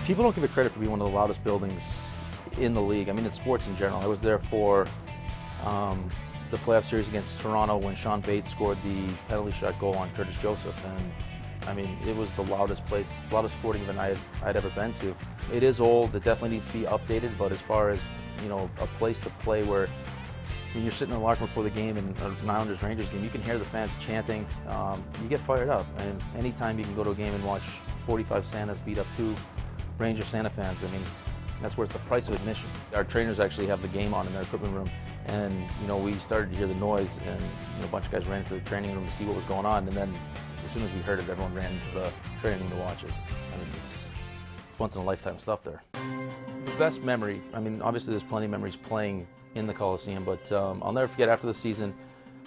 People don't give it credit for being one of the loudest buildings in the league. I mean, in sports in general. I was there for the playoff series against Toronto when Sean Bates scored the penalty shot goal on Curtis Joseph, and I mean, it was the loudest place, loudest sporting event I'd ever been to. It is old. It definitely needs to be updated. But as far as, you know, a place to play where when you're sitting in the locker room before the game and an Islanders Rangers game, you can hear the fans chanting. You get fired up, and anytime you can go to a game and watch 45 Santas beat up 2 Ranger Santa fans, I mean, that's worth the price of admission. Our trainers actually have the game on in their equipment room, and you know, we started to hear the noise, and you know, a bunch of guys ran into the training room to see what was going on, and then as soon as we heard it, everyone ran into the training room to watch it. I mean, it's once in a lifetime stuff there. The best memory, I mean, obviously there's plenty of memories playing in the Coliseum, but I'll never forget after the season,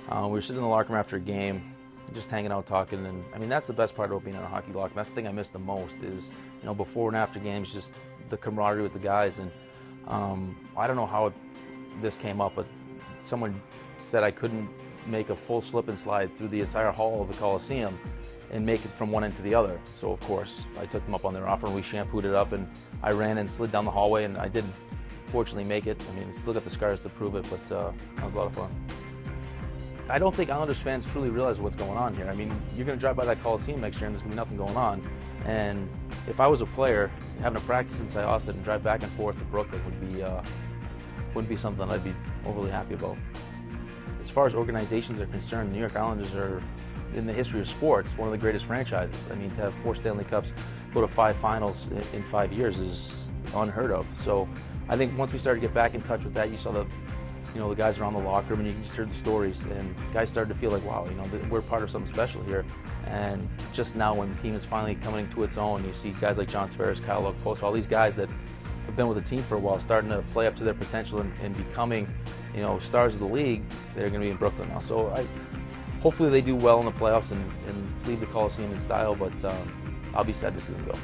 we were sitting in the locker room after a game, just hanging out talking, and I mean, that's the best part about being in a hockey locker room. That's the thing I miss the most is, you know, before and after games, just the camaraderie with the guys. And I don't know how this came up, but someone said I couldn't make a full slip and slide through the entire hall of the Coliseum and make it from one end to the other. So of course, I took them up on their offer, and we shampooed it up, and I ran and slid down the hallway, and I did fortunately make it. I mean, I still got the scars to prove it, but that was a lot of fun. I don't think Islanders fans truly realize what's going on here. I mean, you're going to drive by that Coliseum next year and there's going to be nothing going on. And if I was a player, having a practice inside Austin and drive back and forth to Brooklyn wouldn't be something I'd be overly happy about. As far as organizations are concerned, the New York Islanders are, in the history of sports, one of the greatest franchises. I mean, to have 4 Stanley Cups, go to 5 finals in 5 years is unheard of. So I think once we started to get back in touch with that, you saw the guys around the locker room, and you just heard the stories, and guys started to feel like, wow, you know, we're part of something special here. And just now, when the team is finally coming to its own, you see guys like John Tavares, Kyle Okposo, all these guys that have been with the team for a while, starting to play up to their potential and becoming, you know, stars of the league. They're going to be in Brooklyn now. So hopefully they do well in the playoffs and leave the Coliseum in style, but I'll be sad to see them go.